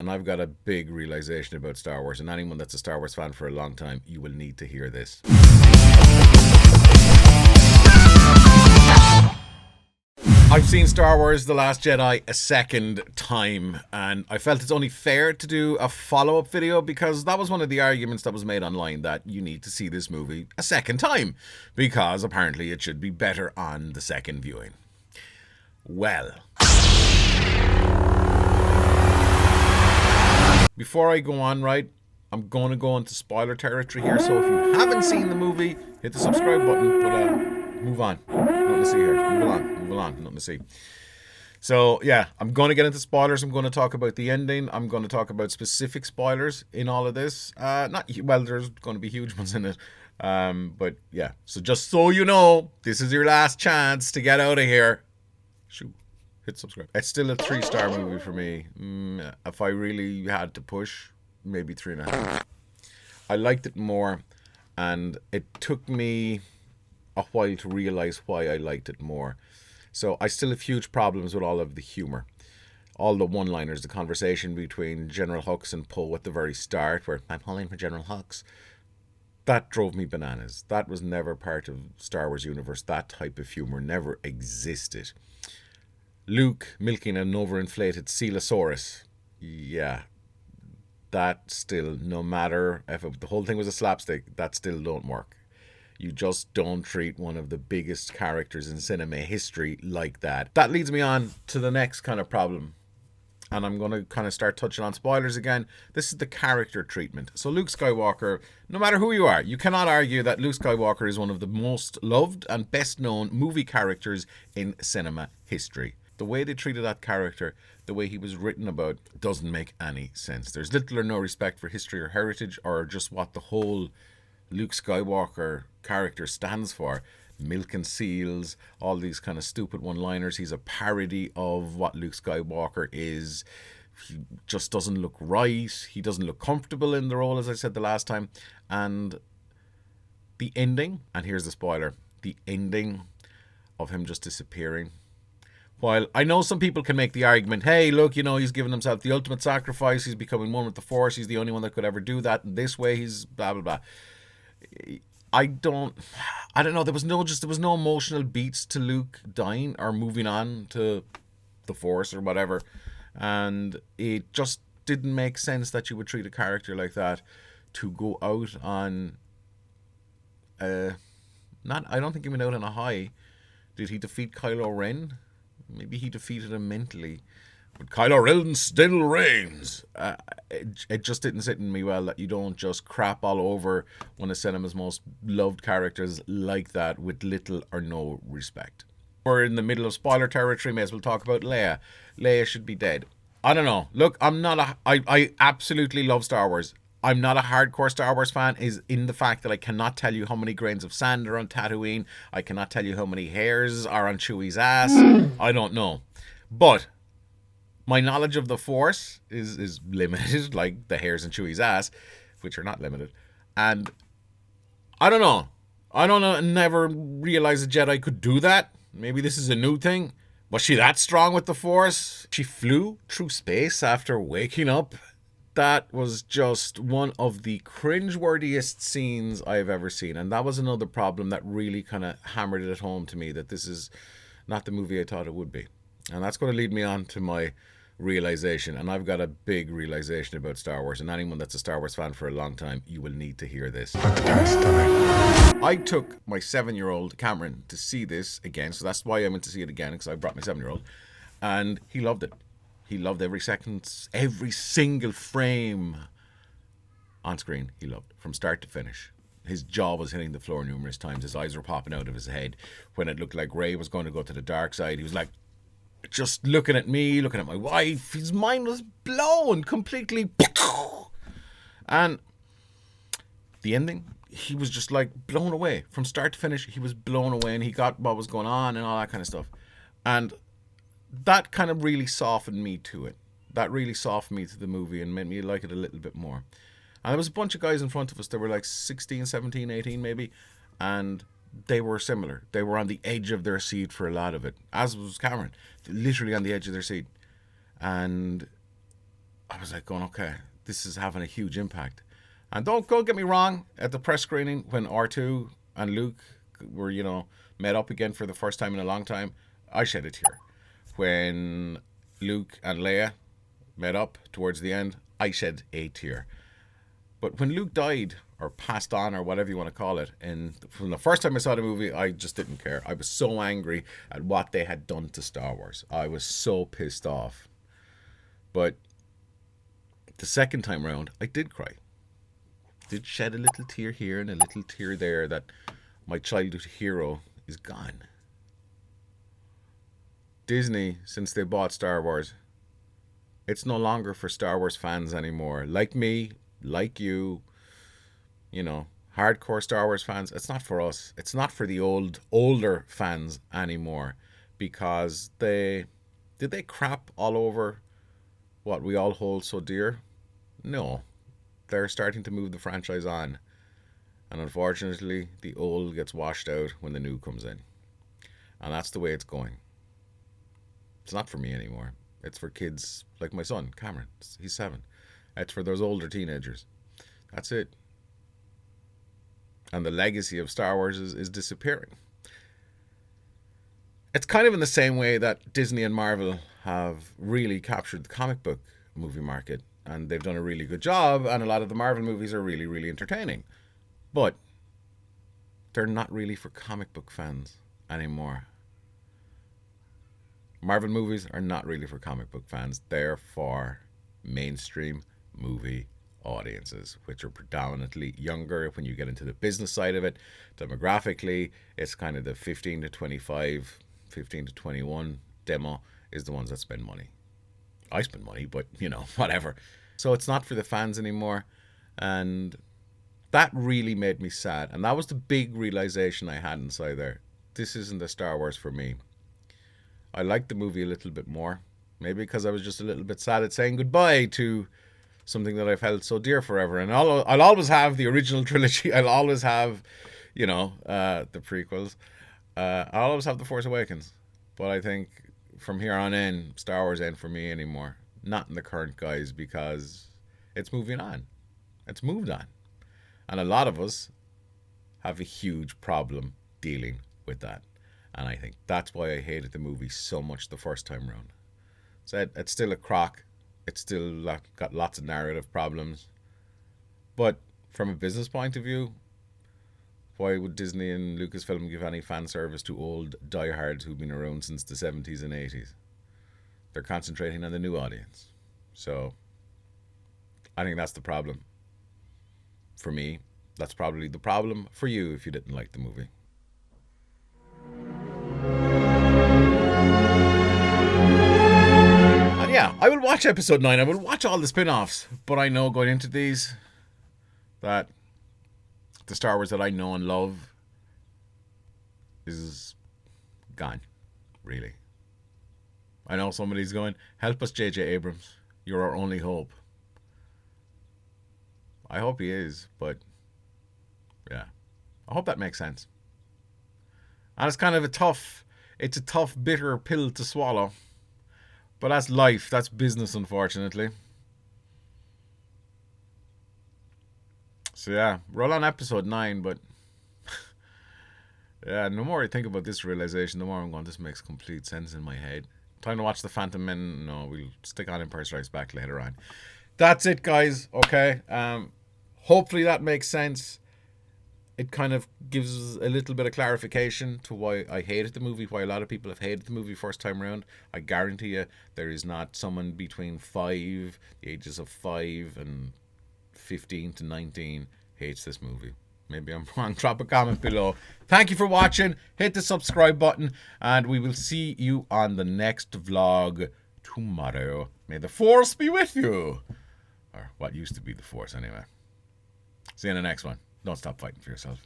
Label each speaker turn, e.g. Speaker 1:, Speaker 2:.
Speaker 1: And I've got a big realization about Star Wars, and anyone that's a Star Wars fan for a long time, you will need to hear this. I've seen Star Wars The Last Jedi a second time, and I felt it's only fair to do a follow up video because that was one of the arguments that was made online that you need to see this movie a second time because apparently it should be better on the second viewing. Well, before I go on, right, I'm going to go into spoiler territory here. So if you haven't seen the movie, hit the subscribe button. But move on. Nothing to see here. Move on. Nothing to see. So yeah, I'm going to get into spoilers. I'm going to talk about the ending. I'm going to talk about specific spoilers in all of this. Not well. There's going to be huge ones in it. But yeah. So just so you know, this is your last chance to get out of here. Shoot. Hit subscribe. It's still a 3-star movie for me. If I really had to push, maybe 3.5. I liked it more, and it took me a while to realize why I liked it more. So I still have huge problems with all of the humor, all the one-liners, the conversation between General Hux and Poe at the very start, where I'm calling for General Hux. That drove me bananas. That was never part of Star Wars universe. That type of humor never existed. Luke milking an overinflated Coelosaurus. Yeah, that still, no matter if the whole thing was a slapstick, that still don't work. You just don't treat one of the biggest characters in cinema history like that. That leads me on to the next kind of problem. And I'm going to kind of start touching on spoilers again. This is the character treatment. So Luke Skywalker, no matter who you are, you cannot argue that Luke Skywalker is one of the most loved and best known movie characters in cinema history. The way they treated that character, the way he was written about, doesn't make any sense. There's little or no respect for history or heritage or just what the whole Luke Skywalker character stands for. Milk and seals, all these kind of stupid one-liners. He's a parody of what Luke Skywalker is. He just doesn't look right. He doesn't look comfortable in the role, as I said the last time. And the ending, and here's the spoiler, the ending of him just disappearing. While I know some people can make the argument, hey, look, he's given himself the ultimate sacrifice. He's becoming one with the Force. He's the only one that could ever do that. And this way, he's blah, blah, blah. I don't know. There was no emotional beats to Luke dying or moving on to the Force or whatever. And it just didn't make sense that you would treat a character like that to go out on, I don't think he went out on a high. Did he defeat Kylo Ren? Maybe he defeated him mentally. But Kylo Ren still reigns. It just didn't sit in me well that you don't just crap all over one of cinema's most loved characters like that with little or no respect. We're in the middle of spoiler territory. May as well talk about Leia. Leia should be dead. I don't know. Look, I absolutely love Star Wars. I'm not a hardcore Star Wars fan, is in the fact that I cannot tell you how many grains of sand are on Tatooine. I cannot tell you how many hairs are on Chewie's ass. I don't know. But my knowledge of the Force is limited, like the hairs in Chewie's ass, which are not limited. And I don't know. Never realized a Jedi could do that. Maybe this is a new thing. Was she that strong with the Force? She flew through space after waking up. That was just one of the cringeworthiest scenes I've ever seen. And that was another problem that really kind of hammered it home to me that this is not the movie I thought it would be. And that's going to lead me on to my realization. And I've got a big realization about Star Wars. And anyone that's a Star Wars fan for a long time, you will need to hear this. For the first time. I took my 7-year-old Cameron to see this again. So that's why I went to see it again, because I brought my 7-year-old. And he loved it. He loved every second, every single frame on screen. He loved from start to finish. His jaw was hitting the floor numerous times. His eyes were popping out of his head. When it looked like Rey was going to go to the dark side, he was like, just looking at me, looking at my wife. His mind was blown completely. And the ending, he was just like blown away. From start to finish, he was blown away, and he got what was going on and all that kind of stuff. And that kind of really softened me to it. That really softened me to the movie and made me like it a little bit more. And there was a bunch of guys in front of us that were like 16, 17, 18 maybe. And they were similar. They were on the edge of their seat for a lot of it. As was Cameron. Literally on the edge of their seat. And I was like going, okay, this is having a huge impact. And don't go get me wrong, at the press screening when R2 and Luke were, met up again for the first time in a long time, I shed a tear. When Luke and Leia met up towards the end, I shed a tear. But when Luke died, or passed on, or whatever you want to call it, and from the first time I saw the movie, I just didn't care. I was so angry at what they had done to Star Wars. I was so pissed off. But the second time round, I did cry. Did shed a little tear here and a little tear there that my childhood hero is gone. Disney, since they bought Star Wars, it's no longer for Star Wars fans anymore. Like me, like you, hardcore Star Wars fans. It's not for us. It's not for the older fans anymore, because did they crap all over what we all hold so dear? No. They're starting to move the franchise on. And unfortunately, the old gets washed out when the new comes in. And that's the way it's going. It's not for me anymore. It's for kids like my son, Cameron. He's 7. It's for those older teenagers. That's it. And the legacy of Star Wars is disappearing. It's kind of in the same way that Disney and Marvel have really captured the comic book movie market. And they've done a really good job. And a lot of the Marvel movies are really, really entertaining. But they're not really for comic book fans anymore. Marvel movies are not really for comic book fans. They're for mainstream movie audiences, which are predominantly younger. When you get into the business side of it, demographically, it's kind of the 15 to 25, 15 to 21 demo is the ones that spend money. I spend money, but, whatever. So it's not for the fans anymore. And that really made me sad. And that was the big realization I had inside there. This isn't the Star Wars for me. I liked the movie a little bit more. Maybe because I was just a little bit sad at saying goodbye to something that I've held so dear forever. And I'll always have the original trilogy. I'll always have, the prequels. I'll always have The Force Awakens. But I think from here on in, Star Wars ain't for me anymore. Not in the current guise, because it's moving on. It's moved on. And a lot of us have a huge problem dealing with that. And I think that's why I hated the movie so much the first time round. So it's still a crock. It's still got lots of narrative problems. But from a business point of view, why would Disney and Lucasfilm give any fan service to old diehards who've been around since the 70s and 80s? They're concentrating on the new audience. So I think that's the problem. For me, that's probably the problem for you if you didn't like the movie. And yeah, I will watch episode 9. I will watch all the spin-offs. But I know going into these that the Star Wars that I know and love is gone, really. I know somebody's going, help us, J.J. Abrams. You're our only hope. I hope he is, but yeah. I hope that makes sense. And it's kind of a tough, bitter pill to swallow. But that's life. That's business, unfortunately. So yeah, roll on episode 9, but yeah, the more I think about this realization, the more I'm going, this makes complete sense in my head. Time to watch The Phantom Men. No, we'll stick on Empire Strikes Back later on. That's it, guys. Okay. Hopefully that makes sense. It kind of gives a little bit of clarification to why I hated the movie, why a lot of people have hated the movie first time around. I guarantee you there is not someone between the ages of 5 and 15 to 19 hates this movie. Maybe I'm wrong. Drop a comment below. Thank you for watching. Hit the subscribe button, and we will see you on the next vlog tomorrow. May the Force be with you. Or what used to be the Force, anyway. See you in the next one. Don't stop fighting for yourself.